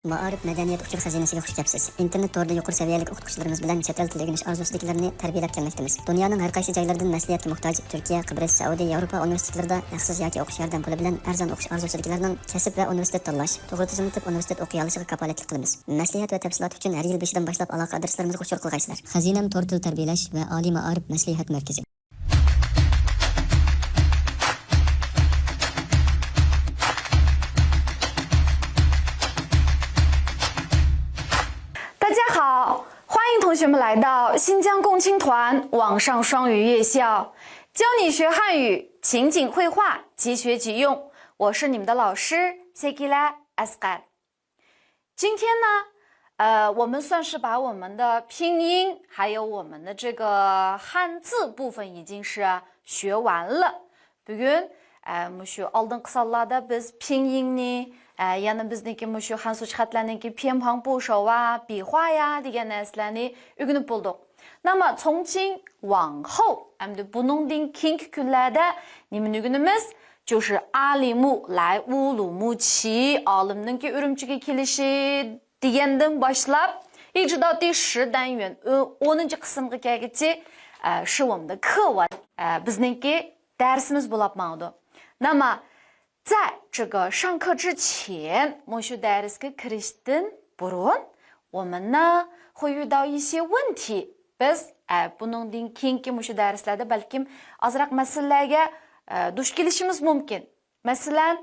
Maarif madaniyat uchur xazinasiga xush kelibsiz. Internet to'rida yuqori saviyali o'qituvchilarimiz bilan chet el tili o'rganish orzusidagilarni tarbiyalab kelmoqdamiz. Dunyoning har qaysi joylaridan maslahatga muhtoj Turkiya, Qibros, Saudiya, Yevropa universitetlarida yaxsiz yoki o'qish yordam puli bilan arzon o'qish orzusidagilarning kasb va universitet tanlash, to'g'ri tizimli universitet o'qiy olishiga kafolatlik qilamiz. Maslahat va tafsilot uchun har yil 5dan boshlab aloqa adreslarimizga qo'shib qilgaysizlar. Xazinam to'rt til tarbiyalash va oliy maarif maslahat markazi.同学们来到新疆共青团网上双语夜校，教你学汉语，情景绘画，即学即用。我是你们的老师 Sekila Asghar。今天呢，我们算是把我们的拼音还有我们的这个汉字部分已经是学完了。Bugün shu oldingi sonlarda biz pinyin yana bizniki shu hansuch xatlarniki penpang bu shou比划呀 degan narsalarni o'rganib bo'ldik. 那么从今往后 endi buningdan keyingi kunlarda nimani o'rganamiz? 就是阿里木来乌鲁木齐 olimninki Urumchiga kelishi degandan boshlab 一直到第10单元 10. qismga kelguncha 是我们的课文 bizniki darsimiz bo'lib mavdu. 那么在这个上课之前 mushu darsga kirishdan burun 我们呢会遇到一些问题 biz buningdan keyingi mushu darslarda balkim ozroq masalalarga duch kelishimiz mumkin. Masalan,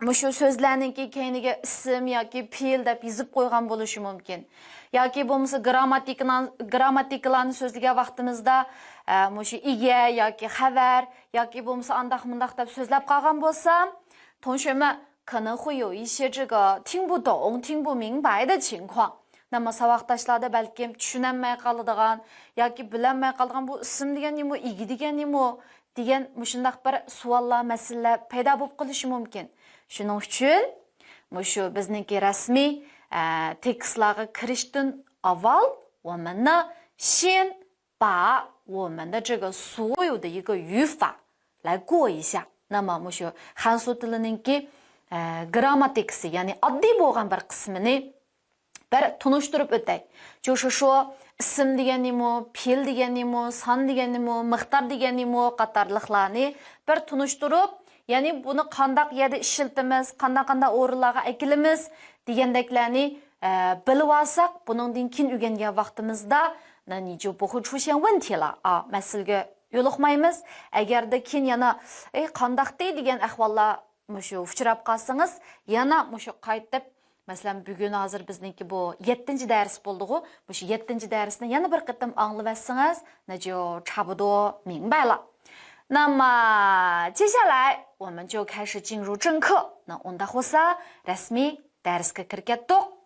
mushu so'zlarningki keyiniga ism yoki fe'l deb yozib qo'ygan bo'lishi mumkin. Yoki bo'lmasa grammatikalarni so'zlagan vaqtimizda mushu ega yoki xabar yoki bo'lmasa andaq mundaq deb so'zlab qolgan bo'lsam, 同学们可能会有一些这个听不懂、听不明白的情况。那么 savoqdashlarda balkim tushunolmay qoladigan yoki bilolmay qolgan bu ism degan nima, ega degan nima degan mushundaq bir savollar, masalalar paydo bo'lib qolishi mumkin. Shuning uchun mushu bizningki rasmiy tekstlarga kirishdan avval 我们呢先把我们的这个所有的一个语法来过一下。 那么 mushu hansu tilininki grammatikasi ya'ni oddiy bo'lgan bir qismini bir tunishtirib o'tay. 就是说 ism degan nima, fe'l degan nima, son degan nima, miqdor degan nima qatorliqlarni bir tunishtirib, ya'ni buni qanday yerda ishlatamiz, qanday o'rinlarga akilamiz degandeklarni bilib olsak, buningdan keyin o'rgangan vaqtimizda 那你就不会出现问题了啊 masalaga yo'liqmaymiz. Agarda keyin yana qandaqday degan ahvollar mushu uchrab qolsangiz, yana mushu qaytib, masalan, bugun hozir bizniki bu 7-dars bo'ldi-ku. Mushu 7-darsni yana bir qatam anglab olsangiz, 那就差不多明白了。那么接下来我们就开始进入正课。那 unda xusa rasmiy darsga kirgatdik.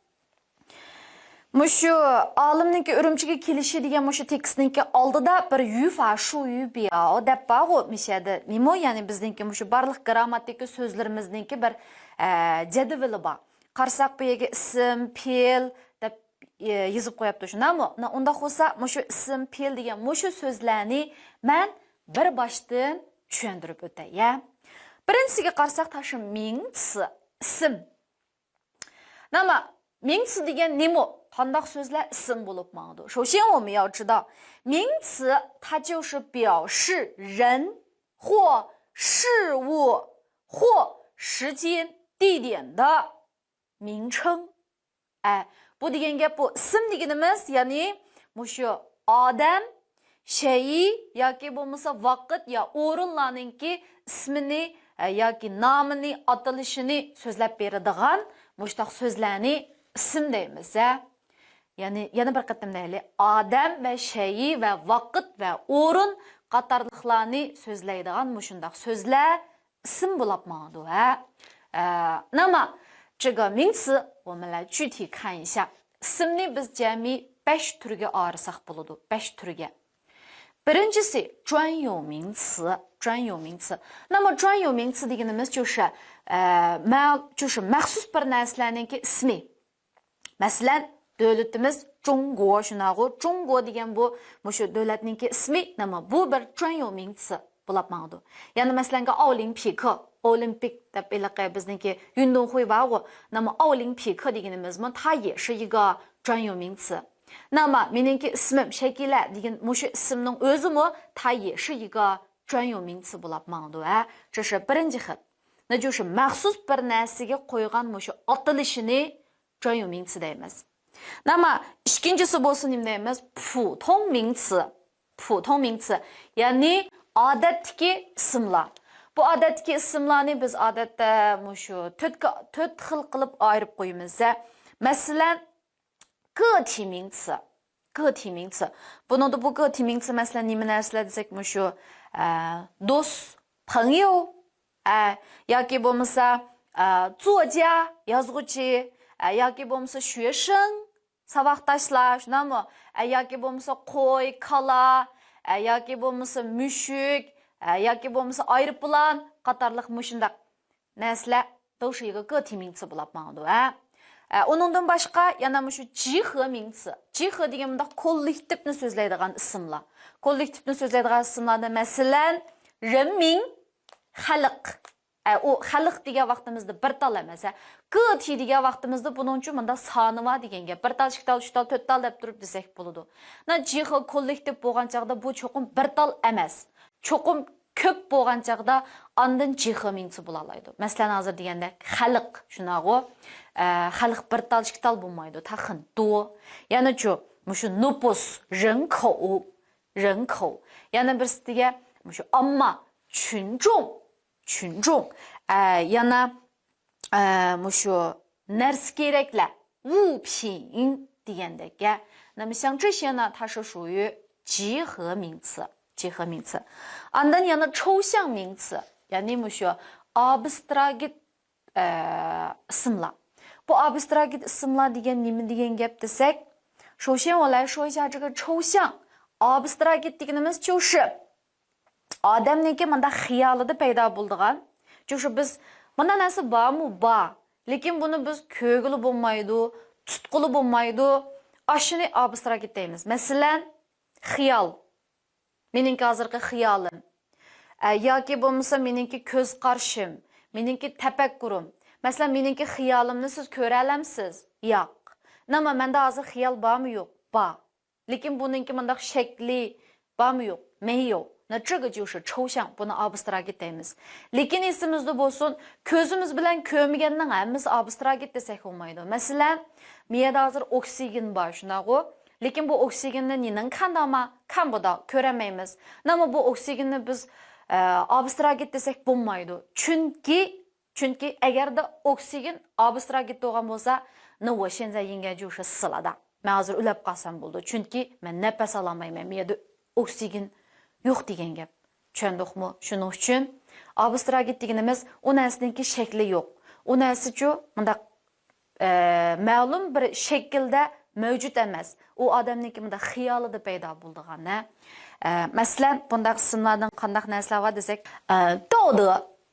Mushu olimninki Urumchiga kelishi degan mushu tekstninki oldida bir yufa shu yubiyo deb bor mishadi. Nima, ya'ni bizningki mushu barliq grammatika so'zlarimizningki bir jadvali bor. Qarsak bu yerga ism, fe'l deb yozib qo'yapti shunami? Unda bo'lsa mushu ism, fe'l degan mushu so'zlarni men bir boshdan tushuntirib o'tay, ya. Birinchisiga qarsak tashi mingci, ism. Nima, mingci degan nima? 很多说来声不落忙的。首先我们要知道，名词它就是表示人或事物或时间地点的名称。bu deganga bu ism deganimiz, ya'ni mushu odam, shay yoki bo'lmasa vaqt yo o'rinlarningki ismini yoki nomini, atalishini so'zlab beradigan mushtaq so'zlarni ism deymiz. Yani yana bir qatam deylik, odam va shay va vaqt va o'rin qatorliqlarni so'zlaydigan mushundaq so'zlar ism bo'lib ma'du. 那么这个名词我们来具体看一下。ismni biz jami 5 turga ayırsak bo'ladi. 5 turga. Birincisi 专有名词，专有名词。那么专有名词deganimiz 就是maxsus bir narsalarningki ismi. Masalan, devletimiz Cungo, şunağı Cungo degan bu mushu devletninki ismi, ama bu bir 专有名词bo'lib ma'du. Yani mesela olimpik, Olympic 的bizniki运动会吧我，那么奥林匹克deganimiz它也是一个专有名词。那么 meniki ismim shakila degan mushu ismning o'zimi它也是一个专有名词bo'lib ma'noda a 这是birinchi xil 那就是maxsus bir narsaga qo'ygan mushu atilishini 专有名词deymiz 那么 ikkinchisi bo'lsa nima deymiz 普通名词 ya'ni odatdagi ismlar bu odatdagi ismlarni biz odatda mushu 4 xil qilib ayirib qo'yamiz masalan 个体名词 bunun da bu 个体名词 mesela nima narsalar desak mushu do'st 朋友 yoki bo'lmasa 作家 yozuvchi yoki bo'lmasa 学生 saboqdoshlar shunami yoki bo'lmasa qo'y kala yoki bo'lmasa mushuk yoki bo'lmasa aeroplan qatorliq mushundaq narsalar 都是一个个体名词bo'lib ma'noda Onundan başqa yana şu cihı minsi. Cihı deganimda kollektivni so'zlaydigan ismlar. Kollektivni so'zlaydigan ismlarda masalan renmin, xalq. O xalq degan vaqtimizda bir tal emas. G'ti degan vaqtimizda buning uchun bunda soni bor degan gap. Bir tal, ikki tal, uch tal, to'rt tal deb turib desak bo'ladi. Na cihı kollektiv bo'lgan chaqda bu cho'qim bir tal emas. Cho'qim ko'p bo'lgan chaqda ondan cihı minsi bo'la oladi. Masalan hozir deganda xalq shunaqa xalq bir tal, ikki tal bo'lmaydi. Ta很多. Yana shu nupus, 人口 yana birisiga shu omma, 群众 yana shu narsa keraklar, 物品 degandek. 那么像这些呢，它是属于集合名词。Andan yana 抽象名词 yani şu abstrakt isimler. Bu abstrakt isimler degan nima degan gap desak, 首先我来说一下这个抽象 abstrakt deganimiz 就是odamniki manda xiyolida paydo bo'lgan, 就是biz mana narsa bormi bor, lekin buni biz ko'gili bo'lmaydi, tutquli bo'lmaydi, ashuni abstrakt deymiz. Masalan, xiyol Meningki hozirgi xiyolim yoki bo'lmasa meningki ko'z qarshim, meningki tafakkurim. Masalan, meningki xiyolimni siz ko'ra olamsiz? Yo'q. Nima menda hozir xiyol bormi yo'q? Bor. Lekin buningki menda shakli bormi yo'q? Men yo'q. 那这个就是抽象, buni abstrakt deymiz. Lekin esimizda bo'lsin, ko'zimiz bilan ko'rmaganning hammasi abstrakt desak bo'lmaydi. Masalan, miyada hozir oksigen bor, shunaqa. Lekin bu oksigenni ninin qandama, qanboda ko'ramaymiz. Nima bu oksigenni biz abstrakt desak bo'lmaydi. Chunki agarda oksigen abstrakt bo'lgan bo'lsa, nima shenza yenga jo'shi silada. Men hozir ulab qolsam bo'ldi. Chunki men nafas olamayman. Miyada oksigen yo'q degan gap. Tushundingmi? Shuning uchun abstrakt deganimiz u narsaningki shakli yo'q. U narsa-chu bunda ma'lum bir shaklda mavjud emas. U odamniki bunda xiyolida paydo bo'lgan. Masalan, bundaq ismlardan qanday narsalar bor desak,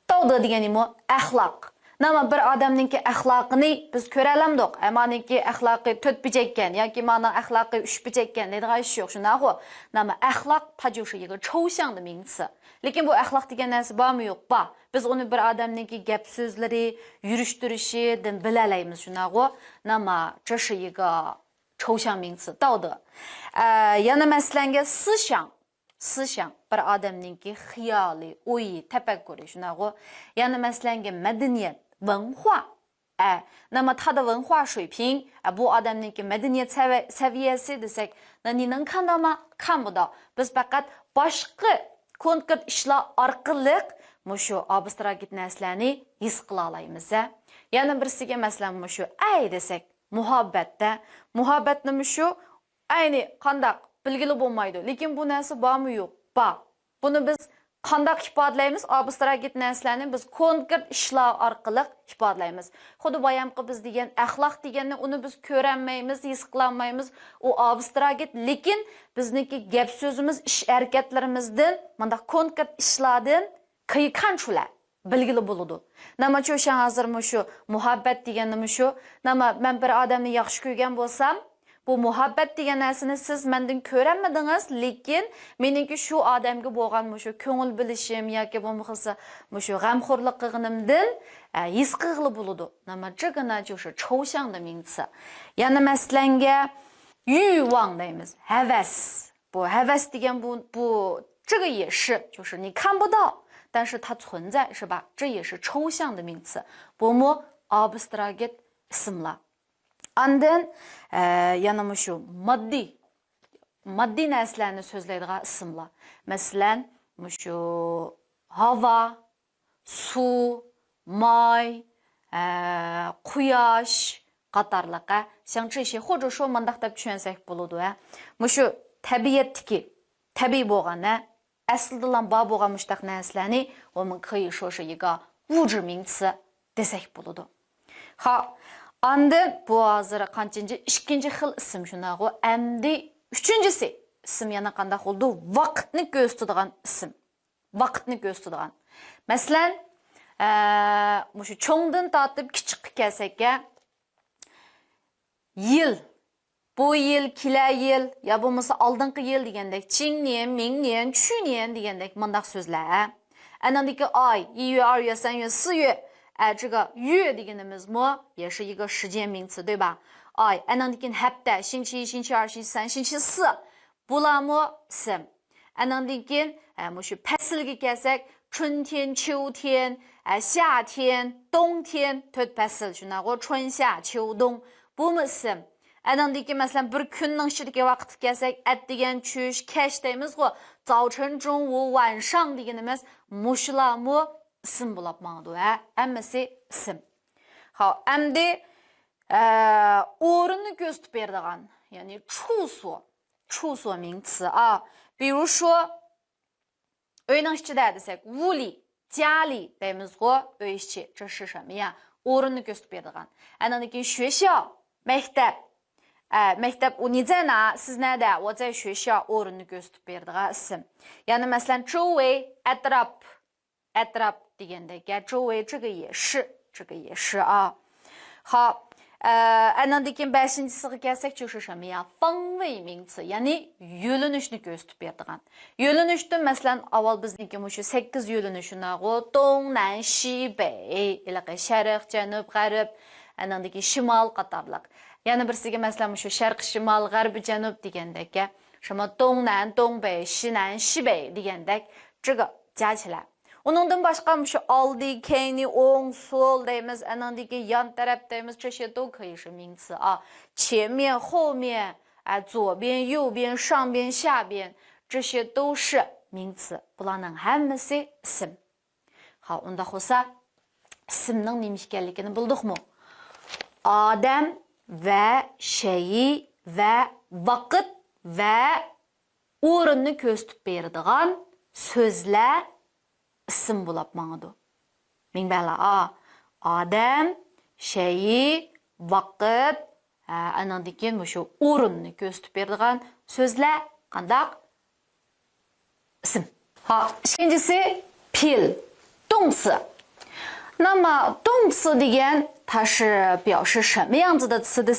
dovda degani nima? Axloq. Nima bir odamniki axloqini biz ko'ra olamiz. Amoniki axloqi 4 bichakkan yoki mana axloqi 3 bichakkan degan ish yo'q, shunaqa. Nima axloq tajushi yiga 抽象的名词. Lekin bu axloq degan narsa bormi yo'q? Bor. Biz uni bir odamniki gap so'zlari, yurish-turishidan bila olamiz, shunaqa. Nima 这是一个抽象名词道德 yana masalanga 思想 bir odamningki xiyoli, o'yi, tafakkuri shunaqa. Yana masalanga madaniyat, 文化 nima他的文化水平 bu odamningki madaniyat saviyasi desak, ni能看到吗? 看不到. Biz faqat boshqa konkret ishlar orqali shu abstrakt narsalarni his qila olamiz. Yana birisiga masalan shu ay desak, muhabbatni shu ayni qandaq bilgili bo'lmaydi. Lekin bu narsa bormi yo'q? Bor. Buni biz qandaq ifodalaymiz? Abstrakt narsalarni biz konkret ishlar orqali ifodalaymiz. Xuddi bayamqi biz degan axloq deganni uni biz ko'rolmaymiz, his qilolmaymiz. U abstrakt, lekin bizniki gap so'zimiz, ish harakatlarimizdan, mana konkret ishlardan qiyqanchular bilgili bo'ladi. Nima uchun hozir shu muhabbat deganimiz shu, nima men bir odamni yaxshi ko'rgan bo'lsam, bu muhabbet degan narsani siz mendan ko'rolmadingiz, lekin meningki shu odamga bo'lgan shu ko'ngil bilishim yoki bo'lmasa shu g'amxo'rlik qilganimdan his qilg'ili bo'ladi. Nima 这个呢就是抽象的名词。yana maslanga 欲望 deymiz, havas. Bu havas degan bu 这个也是，就是你看不到，但是它存在，是吧？这也是抽象的名词。bu mu abstract ismlar. Ondan yana shu moddiy narsalarni so'zlaydigan ismlar. Masalan, shu havo, suv, moy, quyosh qatorliqa, 像这些或者说 mundaq deb tushunsak bo'ladi. Shu tabiatdagi, tabiiy bo'lgan, aslida bor bo'lgan mushtaq narsalarni 我们可以说是一个物质名词 desak bo'ladi. Ha, Anda bu hozir qanchinchi ikkinchi xil ism shunaqa. Endi uchinchisi ism yana qanday bo'ldi? Vaqtni ko'rsatadigan ism. Vaqtni ko'rsatadigan. Masalan, shu cho'ngdan tortib kichikqa kelsak, yil, bu yil, kelar yil, yo bo'lmasa oldingi yil degandek, 今年, 明年, 去年 degandek mundaq so'zlar. Anandagi oy, 1月、2月、3月、4月 这个月deganimiz也是一个时间名词，对吧？anandagi hafta, 星期一、星期二、星期三、星期四 bular ism. Anandagi shu faslga kelsak, 春天、秋天、夏天、冬天 to'rt fasl shunaqa, 春夏秋冬 bu ism. Anandagi masalan bir kunning ichidagi vaqtga kelsak, atdigan tush, kech deymiz-ku, 早晨、中午、晚上deganimiz mushular ism bo'lib maqdu, hammasi ism. Xo'p, endi o'rinni ko'rsatib beradigan, ya'ni 处所名词啊，比如说 uyning ichida desak, 屋里、家里 deymiz-ku, uy ichi, 这是什么呀？ o'rinni ko'rsatib beradigan. Anandagi 学校、maktab, maktab 你在哪？ siz nerede？ 我在学校 o'rinni ko'rsatib beradigan ism. Ya'ni masalan 周围 atrop degandagi 周围 这个也是啊。好，anandagi 5-siga kelsak 就是什么呀？ 方位名词, ya'ni yo'linishni ko'rsatib beradigan. Yo'linishda masalan avval bizniki shu 8 yo'linishini, 东南西北, sharq, janub, g'arb, anandagi shimol qatorliq. Yana birisiga masalan shu sharq, shimol, g'arb, janub degandagi, 什么东南、东北、西南、西北 degandek, 这个加起来 Onundan başqa shu oldi, keyni, o'ng, sol deymiz, anandagi yan taraf deymiz, 这些都可以是名词啊。前面、后面，左边、右边、上边、下边，这些都是名词。Bularning hammasi ism. Ha, unda bo'lsa ismning nima ekanligini bildikmi? Odam va shay va vaqt va o'rinni ko'rsatib beradigan so'zlar ism bo'lib maqdu. Mingbala, odam, shay, vaqt, anandan keyin shu o'rinni ko'rsatib beradigan so'zlar qandaq? Ism. Ikkinchisi pil, 动词。那么动词degan 它是表示什么样子的词的？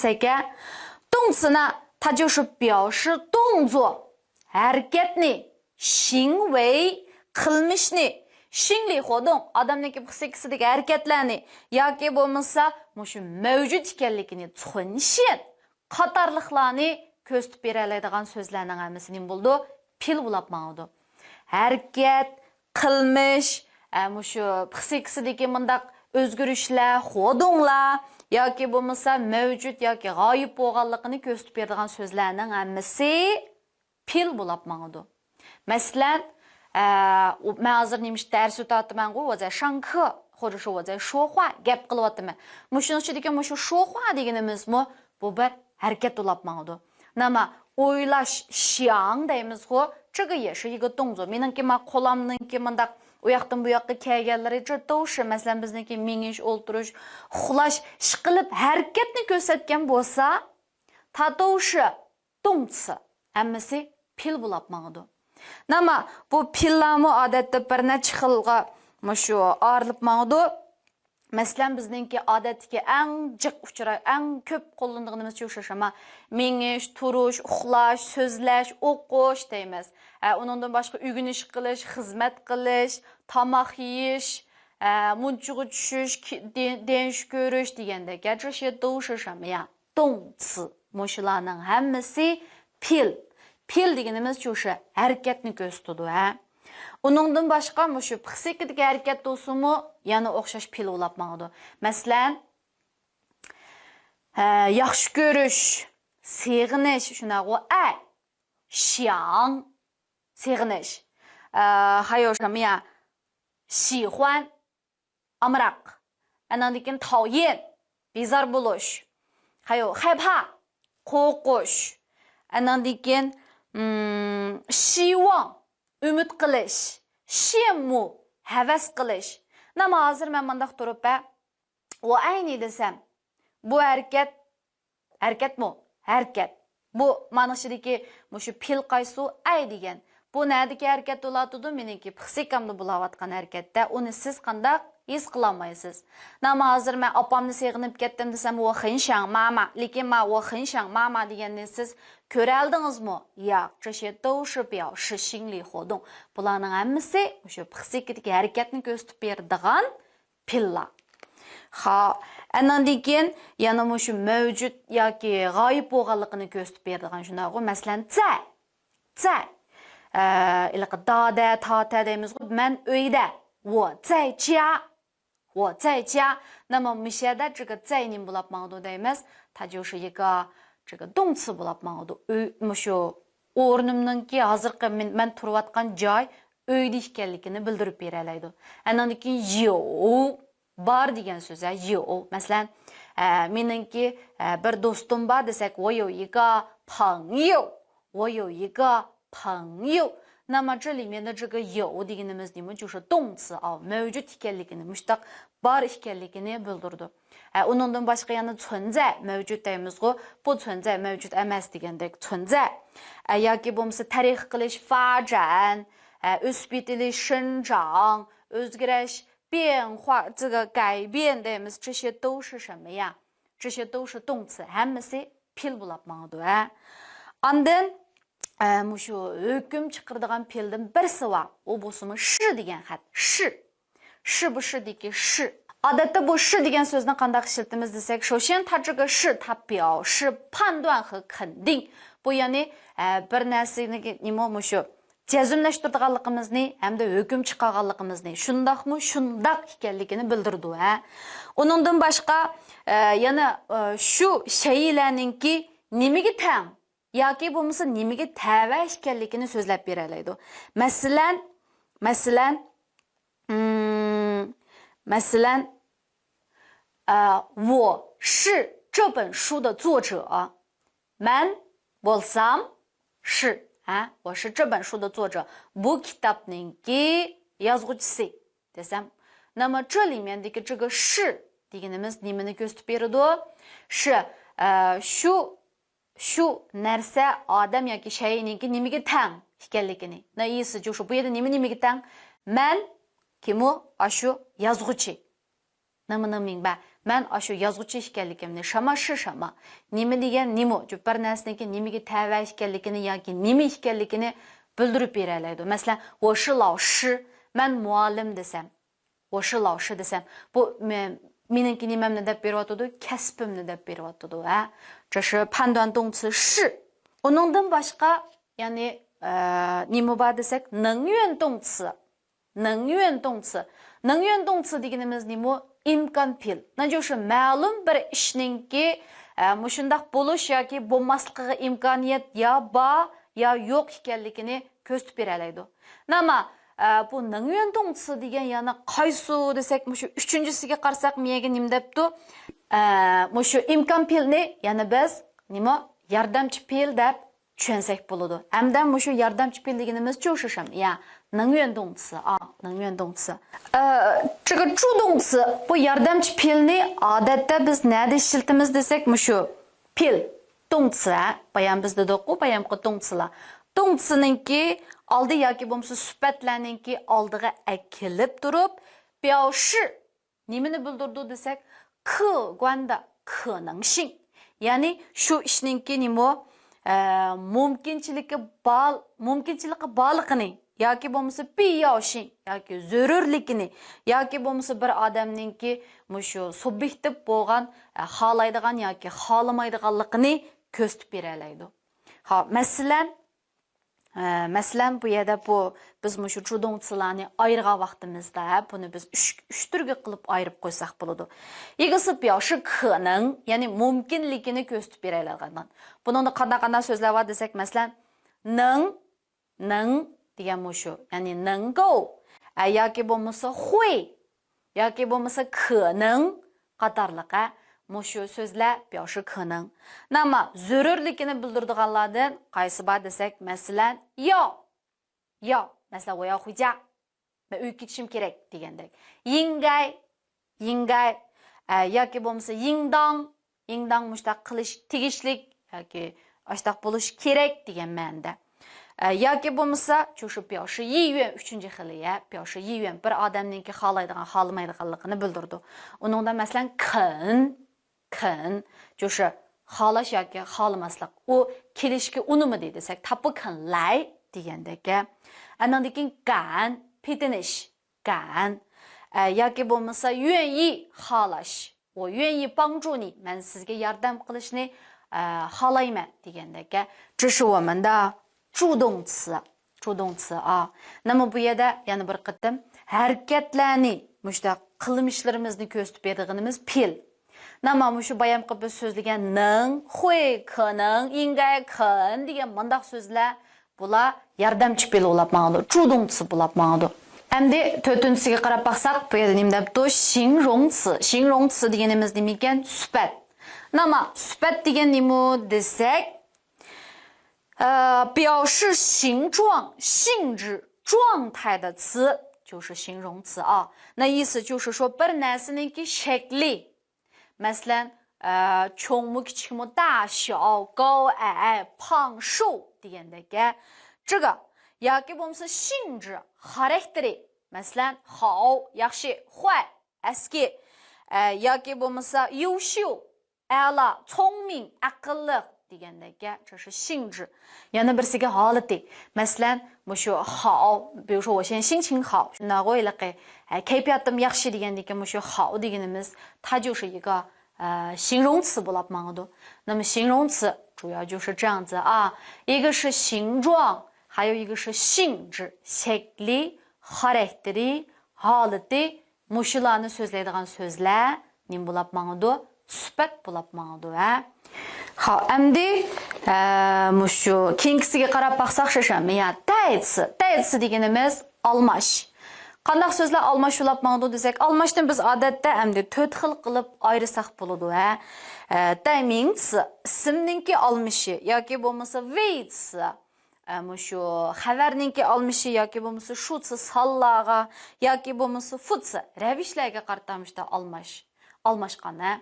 动词呢，它就是表示动作、harakatni, 行为、qilmishni, 心理活动, odamning psixiksidagi harakatlarni yoki bo'lmasa shu mavjud ekanligini, 存现 qatorliqlarni ko'rsatib beradigan so'zlarning hammasi nima bo'ldi? Pil bo'lib maqdu. Harakat, qilmish, shu psixiksidagi mundaq o'zgarishlar, xodonglar yoki bo'lmasa mavjud yoki g'oyib bo'lganligini ko'rsatib beradigan so'zlarning hammasi pil bo'lib maqdu. Masalan, 我hozir nimish dars o'tayotiman-ku, 我在上课或者是我在说话 gap qilyapman. Shuning ichidagi shu 说话deganimiz bu bir harakat bo'lib maqdu. Nima o'ylash, 想 deymiz-ku, 这个也是一个动作. Meningki qo'limningki mundaq u yoqdan bu yoqqa kelganlari, 这都是 masalan bizniki mingish, o'ltirish, uxlash, ish qilib harakatni ko'rsatgan bo'lsa, 它都是动词. Hammasi pil bo'lib maqdu. Nima bu pillarni odatda bir necha xilga shu ayrılib maqdu. Мәсәлән, безнеңки адәттәге әң җык учрай, әң көп кулландığımız шушы меңеш, туруш, ухлаш, сөзләш, оқыш деймиз. Оныңдан башка үгүнүш кылыш, хезмәт кылыш, тамак йиш, мунчугы төшүш, денш көрүш дигәндә. Гәҗеше дошы шамя, доңцы. Мошуларның һәммәсе пил. Пил дигәнебез шушы хәрәкәтне күзтүду, Onundan başqa muşu psixikadagi harakat do'simi yana o'xshash pil ulapmaqdi. Masalan, yaxshi ko'rish, seg'inish, shunaqa ay, xiang, seg'inish. 还有什么呀？喜欢 amraq. Andan keyin 讨厌 bezar bo'lish. 还有害怕 qo'rqish. Andan keyin 希望 ümit qilish, şemu, havas qilish. Nama hozir men mundaq turib o ayni desam, bu harakat. Bu manışidagi mushu pil qaysu ay degan. Bu nadagi harakat bo'ladi, meniki psixikamda bo'layotgan harakatda, uni siz qandaq his qilolmaysiz. Nama hozir men opamni seg'inib ketdim desam, o xinshang mama, lekin men o xinshang mama deganni siz ko'ra oldingizmi? Yo'q, 这些都是表示心理活动. Bularning hammasi o'sha psixikadagi harakatni ko'rsatib beradigan pillar. Ha, andan keyin yana mushu mavjud yoki g'oyib bo'lganligini ko'rsatib beradigan shunday, masalan, zai. Iliq dada, tata deymiz, men uyda. 我在家. 我在家. 那么我们现在这个在님 bo'lib maqdu deymiz. 它就是一个这个动词bo'lib maqdu. Mushu o'rnimninki hozirgi men turayotgan joy uyda ekanligini bildirib beralaydi. Andan keyin yo bar degan so'z, yo. Masalan, meningki bir do'stim bor desak, 我有一个朋友. 我有一个朋友. 那么这里面的这个有 deganimiz nima? 就是动词 mavjud ekanligini, mushtaq bar ekanligini bildirdi. Uningdan boshqa yana 存在 mavjud deymiz-ku, bu 存在 mavjud emas degandek 存在. Yoki bo'lmasa tarix qilish, 发展, o'sib yetilish, 生长, o'zgarish, 变化, 这个改变 deymiz. 这些都是什么呀? 这些都是动词, hammasi pil bo'lib maqdu. Ondan mushu hukm chiqaradigan pildan birisi bor. O bo'lsa shi degan xat. Shi bu shi deki shi. Odatda bu shi degan so'zni qanday ishlatamiz desak, 首先它这个是它表示判断和肯定. Bu ya'ni bir narsani nima mushu jazmlashtirganligimizni hamda hukm chiqarganligimizni, shundaqmi shundaq ekanligini bildirdi. Uningdan boshqa yana shu shaylarninki nimaga tang yoki bo'lmasa nimaga tava ekanligini so'zlab beralaydi. Masalan, 我是这本书的作者. Men bo'lsam是,我是这本书的作者. Bu kitobninki yozuvchisi desam. 那么这里面的这个是 deganimiz nimani ko'rsatib beradi? 是 shu narsa odam yoki shayninki nimaga tang ekanligini. Na iyisi shu bu yerda nimaga tang? Men kimu? Ashu yozuvchi. Nimani mingba? Men ashu yozuvchi ekanligimni, shama shi shama. Nima degan nima? Bir narsaniki nimaga tava ekanligini yoki nima ekanligini bildirib beralaydi. Masalan, 我是老师, men muallim desam. 我是老师 desam. Bu meniki nimamni deb beryotdi? Kasbimni deb beryotdi. 这是判断动词是. Uningdan boshqa, ya'ni nima bor desak, 能源动词. 能源动词. 能源动词 deganimiz nima? İmkan pil. 那就是 ma'lum bir ishninki mushundaq bo'lish yoki bo'lmasligiga imkoniyat ya bor ya yo'q ekanligini ko'rsatib beralaydi. Nima? Bu 能源动词 degan yana qaysi desak, mushu uchinchisiga qarasak miyaga nima debdi? Mushu imkon pilni yana biz nima? Yordamchi pil deb tushunsak bo'ladi. Hamda mushu yordamchi pil deganimiz cho'shishim, ya 能源动词 能源动词. 这个助动词 bu yordamchi pilni odatda biz nada ishlatamiz desak, mushu pil 动词 bayam bizda do'qu bayamqi 动词la. 动词ninki oldi yoki bo'lmasa sifatlarninki oldiga akilib turib, 表示 Nimeni bildirdi desek, 客观的可能性. Yani şu işninki nimo mumkinchilikka bog'liqini yoki bo'lmasa piyoshing yoki zarurligini yoki bo'lmasa bir odamningki mushu subyektiv bo'lgan xohlaydigan yoki xohlamaydiganligini ko'rsatib beralaydi. Ha, masalan bu yerda biz mushu judongchilarni ayirgan vaqtimizda buni biz 3 turga qilib ayirib qo'ysak bo'ladi. Yig'isi piyoshi 可能, ya'ni mumkinligini ko'rsatib beradigan. Buningda qanday so'zlar bor desak, masalan, 能 degan mushu, ya'ni 能够, yoki bo'lmasa 会, yoki bo'lmasa 可能 qatorliqa mushu so'zlar piyoshi 可能. Nama zarurligini bildiradiganlardan qaysi bor desak, masalan, yo, masalan, 我要回家, men uyga ketishim kerak degandek. 应该 yoki bo'lmasa 应当mushtaq qilish tegishlik yoki ashtaq bo'lish kerak degan ma'noda. Yoki bo'lmasa, shu piyoshi 意愿 uchinchi xiliya, piyoshi 意愿 bir odamningki xohlaydigan, xohlamaydiganligini bildirdi. Uningda masalan 肯 就是xohlash yoki xohlamaslik. U kelishga unumidi desak, 他不肯来 degandek. Andan keyin 敢 pitinish, 敢 yoki bo'lmasa 愿意 xohlash. 我愿意帮助你, men sizga yordam qilishni xohlayman degandek. 这是我们的助动词啊. Nima bu yerda yana bir qatim harakatlarni, mushtaq qilmishlarimizni ko'rsatib berganimiz pil. Nima mushu bayamqi biz so'zlagan 能, 会, 可能, 应该, 肯 degan mundaq so'zlar bular yordamchi pil bo'lib ma'noda, 助动词bo'lib ma'noda. Endi to'rtinchisiga qarab baqsaq, bu yerda nima debdi? 形容词. 形容词deganimiz nima ekan? Sifat. Nima sifat degan nima desak, 表示形状、性质、状态的词就是形容词啊。那意思就是说，bir narsaningki shakli, masalan, cho'ngmi, kichikmi, 大小、高矮、胖瘦degandek. 这个 yoki bo'lmasa 性质、xarakteri, masalan, 好、yaxshi, 坏、eski, yoki bo'lmasa 优秀、a'lo, 聪明、aqlli degandek, 这是性质. Yana birisiga holati. Masalan, mushu 好, 比如说我现在心情好, shunday o'ylaqi, kayfiyatim yaxshi degandek, mushu 好 deganimiz, 它就是一个形容词bo'lib ma'noda. 那么形容词主要就是这样子啊，一个是形状，还有一个是性质, shakli, xarakteri, holati, mushularni so'zlaydigan so'zlar nim bo'lib ma'noda? Sifat bo'lib ma'noda. Ha, endi mushu keyingisiga qarab baqsaq shashamiya, 代词. 代词deganimiz almash. Qandaq so'zlar almash bo'lib ma'noda desak, almashni biz odatda endi 4 xil qilib ayirsak bo'ladi. 代名词, ismninki almishi yoki bo'lmasa 谓词. Mushu xabarninki almishi yoki bo'lmasa shu tsi sallaga yoki bo'lmasa futsi ravishlarga qartamishda almashqani.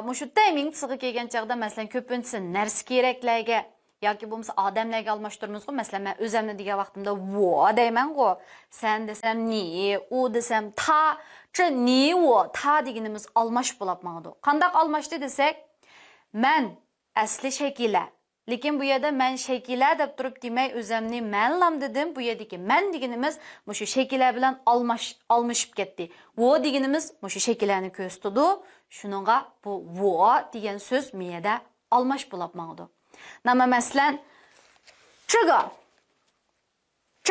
Mushu 代名词ga kelgan chaqda masalan ko'pincha narsa keraklarga yoki bo'lmasa odamlarga almashtiramiz-ku. Masalan, men o'zimni degan vaqtimda 我 deyman-ku. Sen desam ni, u desam ta. 这你我他deganimiz almash bo'lib ma'noda. Qandaq almashdi desak, men asli shakillar. Lekin bu yerda men shakillar deb turib demay, o'zimni menlam dedim. Bu yerdagi men deganimiz mushu shakillar bilan almashib ketdi. 我 deganimiz mushu shakillarni ko'rsatdi. Shuningga bu 我 degan so'z miyada almash bo'lib ma'noda. Nama masalan, 这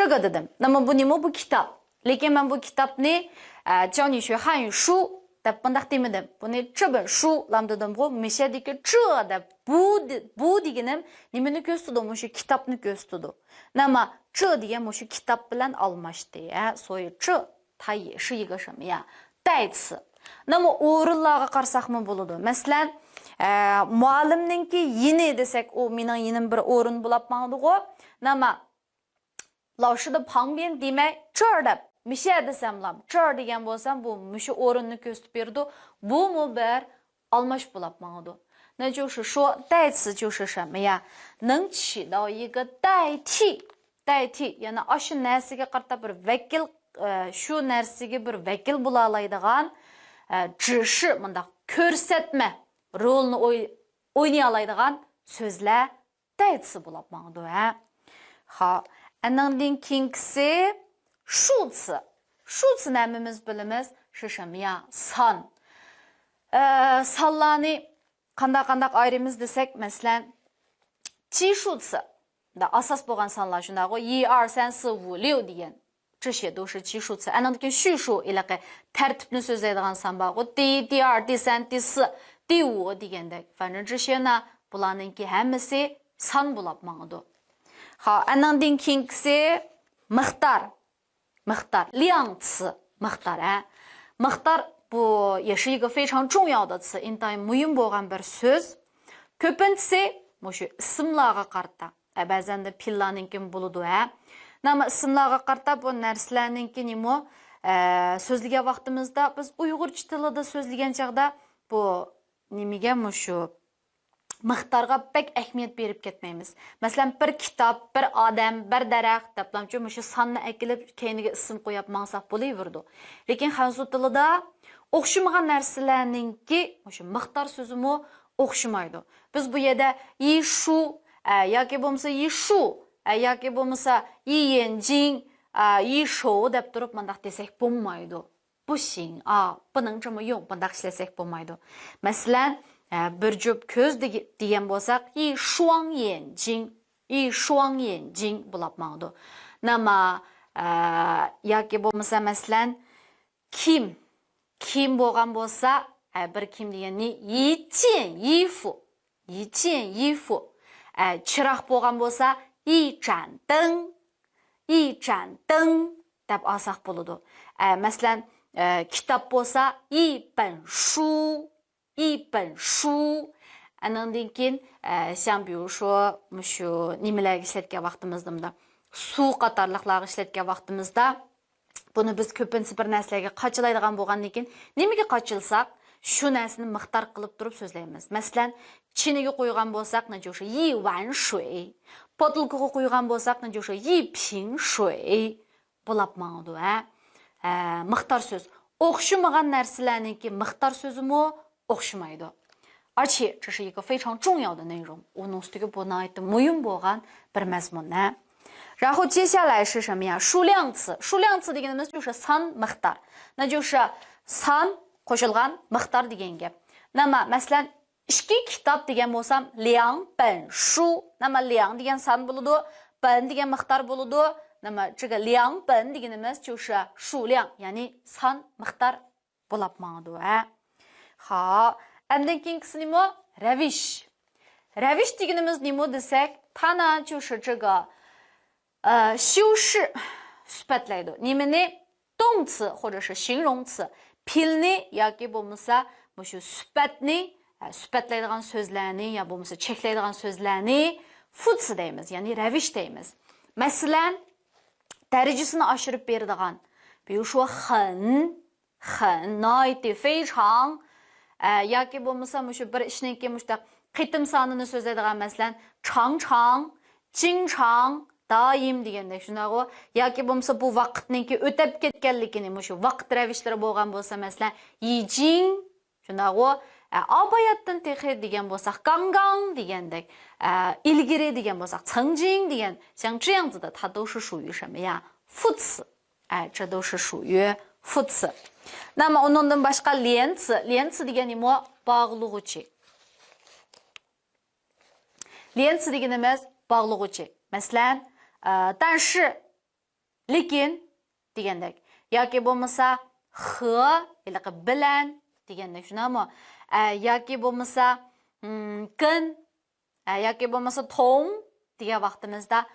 个 dedim. Nama bu nima? Bu kitob. Lekin men bu kitobni 教你学汉语书 deb bundaq demadim. Buni 这本书lam dedim. Bu mishadagi 这 deb bu deganim nimani ko'rsatdi? Mushu kitobni ko'rsatdi. Nama 这 degan mushu kitob bilan almashdi. 所以这它也是一个什么呀？代词. Nama o'rinlarga qarasaqmi bo'ladi. Masalan, muallimninki yini desak, o mening yinim bir o'rin bo'lib ma'noda. Nama 老师的旁边 demay 这儿的 misha desamlam, 这儿 degan bo'lsam bu mushu o'rinni ko'rsatib berdi. Bu mu bir almash bo'lib ma'noda. 那就是说代词就是什么呀？能起到一个代替 yana ashu narsaga qarata bir vakil, shu narsaga bir vakil bo'la oladigan 只是mındaq көрсетme rolunu oynay alaydigan sözler dayıtsı bulab mağdı. Ha, andan keyingisi 数词。数词namimiz bilimiz 是什么呀？ san. Sanlarni qandaq ayrımız desek, məsələn, 奇数词的 asas bo'lgan sanlar shunday ғой, 1 2 3 4 5 6 degan. 这些都是奇数词。Andan序数ilaqa tartibni so'zlaydigan san bor ғой. 第1, 第2, 第3, 第4, 第5 degandek. 反正这些呢, bularninki hammasi san bo'lib mangdi. Ha, andan keyingisi miqdor. Miqdor, 量词 miqdor. Miqdor bu 也是一个非常重要的词, intayin muhim bo'lgan bir so'z. Ko'pincha mushu ismlarga qarata. Ba'zan da pillarninki bo'ladi. Nama ismlarga qarata bu narsalarninki nima? So'zlagan vaqtimizda biz Uyg'urcha tilida so'zlagan chaqda bu nimaga mushu miqdorga pek ahamiyat berib ketmaymiz. Masalan, bir kitob, bir odam, bir daraxt deblamchi mushu sonni akilib keyiniga ism qo'yib maqsad bo'laverdi. Lekin xanzu tilida o'xshamagan narsalarninki mushu miqdor so'zimi o'xshamaydi. Biz bu yerda yi shu yoki bo'lmasa yi shu yoki bo'lmasa yi yanjing yi shou deb turib mundaq desak bo'lmaydi. Bu xin, buning nima yo'q, bundaq ishlasak bo'lmaydi. Masalan, bir jup ko'z degan bo'lsak, yi shuang yanjing bo'lib maqdi. Nima yoki bo'lmasa masalan kim bo'lgan bo'lsa, bir kim degani yi jian yifu. Chiroq bo'lgan bo'lsa, yi zhan deng deb olsak bo'ladi. Masalan, kitob bo'lsa, yi ben shu. Andan keyin, 像比如说, mushu nimalarga ishlatgan vaqtimizda, suv qatorliqlarga ishlatgan vaqtimizda, buni biz ko'pincha bir narsalarga qachilaydigan bo'lgandan keyin, nimaga qachilsak, shu narsani miqdor qilib turib so'zlaymiz. Masalan, chiniga qo'ygan bo'lsak, na jo'sha yi wan shui. Botulkaga qo'ygan bo'lsak, na jo'sha yi ping shui. Bo'lib mangdi, miqdor so'z. O'xshamagan narsalarningki miqdor so'zimi o'xshamaydi. 而且这是一个非常重要的内容，我们这个不能的没用过干不是么呢？然后接下来是什么呀？数量词，数量词的意思就是san miqdor，那就是 san qo'shilgan miqdor degan gap. Nima, masalan, 2 kitob degan bo'lsam, 2本书, nima 2 degan san bo'ladi, 本 degan miqdor bo'ladi. Nima, 这个2本deganimiz 就是数量, ya'ni san miqdor bo'lib mangdi. Ha, andan keyingisi nima? Ravish. Ravish deganimiz nima desak, tana 就是这个修饰 sifatlaydi. Nimani? 动词或者是形容词 pilni yoki bo'lmasa mushu sifatni sifatlaydigan so'zlarni yo bo'lmasa cheklaydigan so'zlarni futsi deymiz, ya'ni ravish deymiz. Masalan, darajasini oshirib beradigan, 比如说很 noiti 非常 yoki bo'lmasa mushu bir ishninki mushtaq qitim sonini so'zlaydigan, masalan, 常常 经常 doim deganda shunday, yoki bo'lmasa bu vaqtninki o'tib ketganligini, mushu vaqt ravishlari bo'lgan bo'lsa, masalan, yijing shunday, abayatdan texi degan bo'lsa, gangang degandek, ilgiri degan bo'lsa, chengjing degan, 像这样子的它都是属于什么呀？副词，这都是属于副词。那么 undan boshqa 连词，连词 degani nima? Bog'lug'uchi. 连词 deganimiz bog'lug'uchi. Masalan, 但是 lekin degandek, yoki bo'lmasa 和 bilan degandek, shunami? Yoki bo'lmasa 跟 yoki bo'lmasa 同 degan vaqtimizda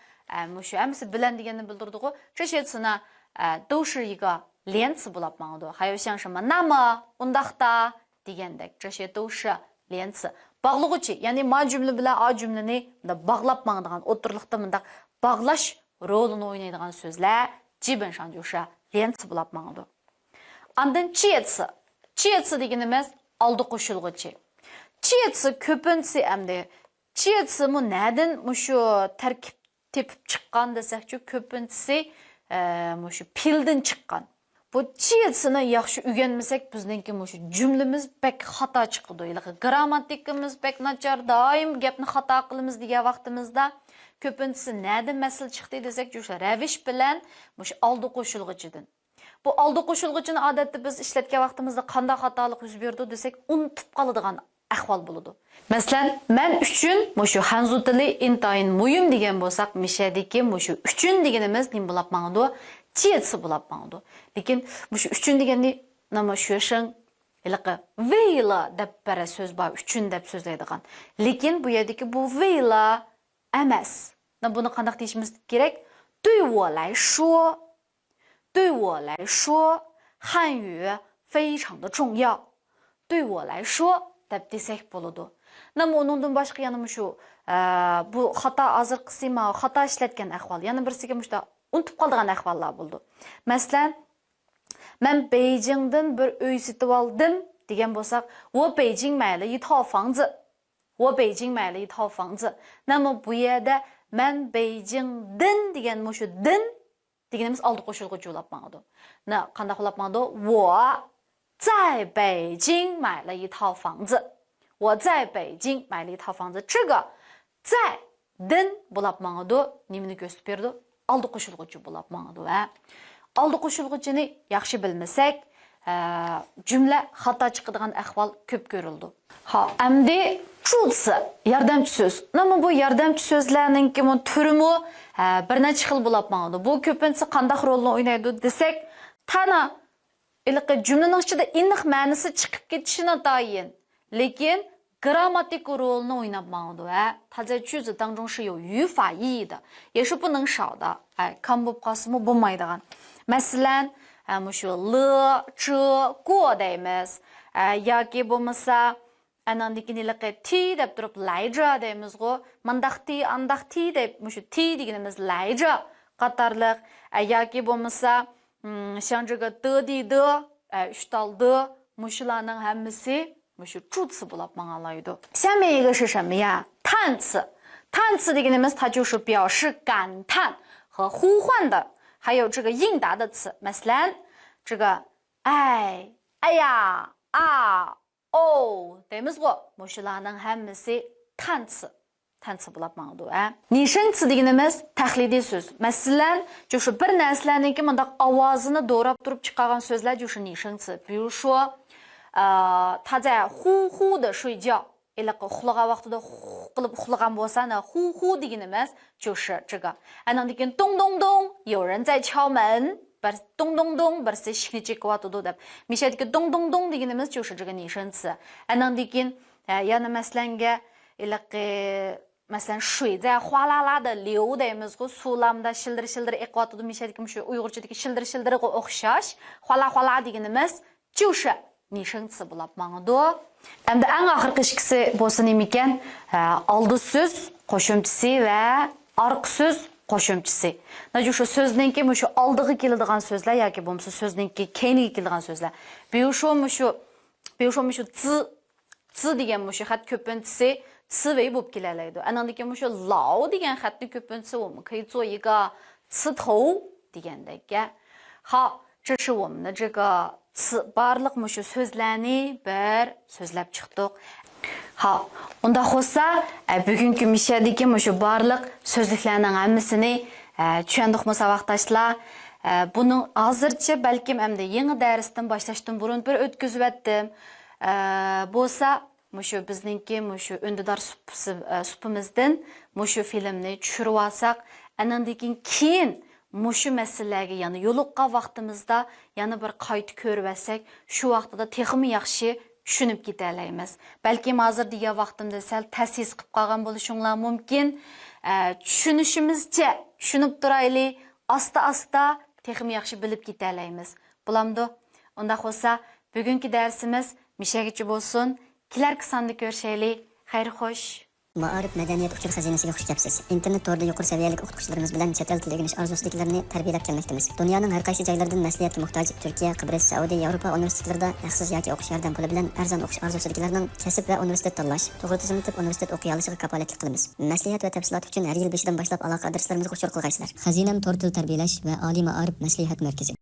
mushu hammasi bilan deganni bildirdi-ku. 这些词呢都是一个连词bo'lib mangdi. 还有像什么那么 undaqda degandek, 这些都是连词. Bog'lug'uchi, ya'ni ma jumla bilan a jumlani bog'lab mangdigan, o'tirliqda mundaq bog'lash rolini o'ynaydigan so'zlar jibanshan jo'sha 连词bo'lib mangdi. Andan 介词, 介词 deganimiz oldi qo'shilg'uchi. 介词 ko'pincha hamda 介词mu nadan mushu tarkib tepib chiqqan desak-chi, ko'pincha mushu pildan chiqqan. bu chiyetsini yaxshi o'rganmasak bizningki shu jumlamiz bek xato chiqadi. Grammatikamiz bek nachar, doim gapni xato qilamiz degan vaqtimizda ko'pinchisi nada masal chiqdi desak, o'sha ravish bilan shu oldi qo'shilg'ichidan. Bu oldi qo'shilg'ichini odatda biz ishlatgan vaqtimizda qanday xatolik yuz berdi desak, unutib qoladigan ahvol bo'ladi. Masalan, men uchun shu hanzu tili intayin muhim degan bo'lsak, mishadiki shu uchun deganimiz nima bo'lib mangdi? Chiyetsi bo'lib mangdi. Lekin shu uchun degani nima shushing ilaqa veyla deb bara so'z bor, uchun deb so'zlaydigan. Lekin bu yerdagi bu veyla emas. Buni qanday deyishimiz kerak? 对我来说汉语非常的重要。对我来说 deb desak bo'ladi. Undan boshqa yana shu bu xato hozirgisi xato ishlatgan ahvol. Yana birsiga mushta unutib qolgan ahvollar bo'ldi. Masalan, men Beijingdan bir uy sotib oldim degan bo'lsak, 我北京买了一套房子。我北京买了一套房子。bu yerda men Beijingdan degan shu din deganimiz oldi qo'shilg'uchi bo'lib mangdi. Qanday qilib mangdi? 我在北京买了一套房子。我在北京买了一套房子。这个在 din bo'lib mangdi, nimani ko'rsatib berdi? Oldi qo'shilg'uchi bo'lib mangdi. Oldi qo'shilg'uchini yaxshi bilmasak, jumla xato chiqadigan ahvol ko'p ko'rildi. Endi Chutsi, yordamchi so'z. Bu yordamchi so'zlarningki turimi bir necha xil bo'lib mangdi. Bu ko'pincha qanday rolni o'ynaydi desak, tana iliqi jumlaning ichida aniq ma'nosi chiqib ketishini tayin. Lekin grammatik rolni o'ynab mangdi. 它在句子当中是有语法意义的，也是不能少的。kam bo'lib qolsa bo'lmaydigan. Masalan, shu l, ch, go deymiz. Yoki bo'lmasa anandikinilikqa ti deb turib layja deymiz-ku. Mandaqti, andaqti deb shu ti deganimiz layja qatorliq. Yoki bo'lmasa 像这个的地的ustal的 mushularning hammasi shu 助词 bo'lib ma'nolaydi. 下面一个是什么呀？叹词。叹词 deganimiz 它就是表示感叹和呼唤的，还有这个应答的词。Masalan, 这个哎呀啊哦 deymiz-ku. Mushularning hammasi 叹词。叹词 bo'lib ma'nolaydi. 拟声词 deganimiz tahliliy so'z. Masalan, 就是bir narsalarningki mundaq ovozini do'rab turib chiqqan so'zlar 就是拟声词。比如说他在呼呼的睡觉。uxlagan vaqtida qilib uxlagan bo'lsa, hu hu deganimiz 就是这个。Andan keyin dong dong dong 有人在敲门。bir dong dong dong birisi eshikni chekyapti deb. Mishadagi dong dong dong deganimiz 就是这个拟声词。Andan keyin yana maslanga masalan 水在哗啦啦的流 deymiz-ku, suvlamda shildir shildir eqyapti mishadagi shu Uyg'urchadagi shildir shildirga o'xshash. 哗啦哗啦 deganimiz 就是拟声词 bo'lib ma'nolaydi. Endi eng oxirgi ikkisi bo'lsa nima ekan? Oldi so'z qo'shimchasi va orqa so'z qo'shimchasi. Shu so'zningki shu oldiga keladigan so'zlar yoki bo'lmasa so'zningki keyiniga keladigan so'zlar. Bu shu zi degan shu xat ko'pinchisi 词尾 bo'lib kelalaydi. Andan keyin shu 老 degan xatni ko'pinchisi 我们可以做一个词头 degandek. 好，这是我们的这个词 barliq shu so'zlarni bir so'zlab chiqdik. 好, unda bo'lsa bugungi mishadagi shu barliq so'zliklarning hammasini tushundikmi saboqdoshlar? Buni hozircha balkim hamda yangi darsdan boshlashdan burun bir o'tkazib o'tdim. Bo'lsa shu bizningki shu undidor supimizdan shu filmni tushirib olsak, andan keyin shu masalalarga yana yo'liqqan vaqtimizda yana bir qayta ko'rib olsak, shu vaqtida texmi yaxshi tushunib ketalaymiz. Balki hozir degan vaqtimda sal ta'sis qilib qolgan bo'lishinglar mumkin. Tushunishimizcha tushunib turaylik, asta-asta texmi yaxshi bilib ketalaymiz. Bo'lamdi? Unda bo'lsa, bugungi darsimiz mishagicha bo'lsin. Kelarki sonda ko'rishaylik. Xayr xo'sh. Ma'arif madaniyat uchur xazinasiga xush kelibsiz. Internet to'rida yuqori saviyalik o'qituvchilarimiz bilan chet el tili o'rganish orzusidagilarni tarbiyalab kelmoqdamiz. Dunyoning har qaysi joylaridan maslahatga muhtoj Turkiya, Qibros, Saudiya, Yevropa universitetlarida haqsiz yoki o'qish yordam puli bilan arzon o'qish orzusidagilarning kasb va universitet tanlash, to'g'ri tizimli universitet o'qiy olishiga kafolatlik qilamiz. Maslahat va tafsilot uchun har yil 5dan boshlab aloqa adreslarimizga uchur qilgaysizlar. Xazinam to'r til tarbiyalash va oliy ma'arif maslahat markazi.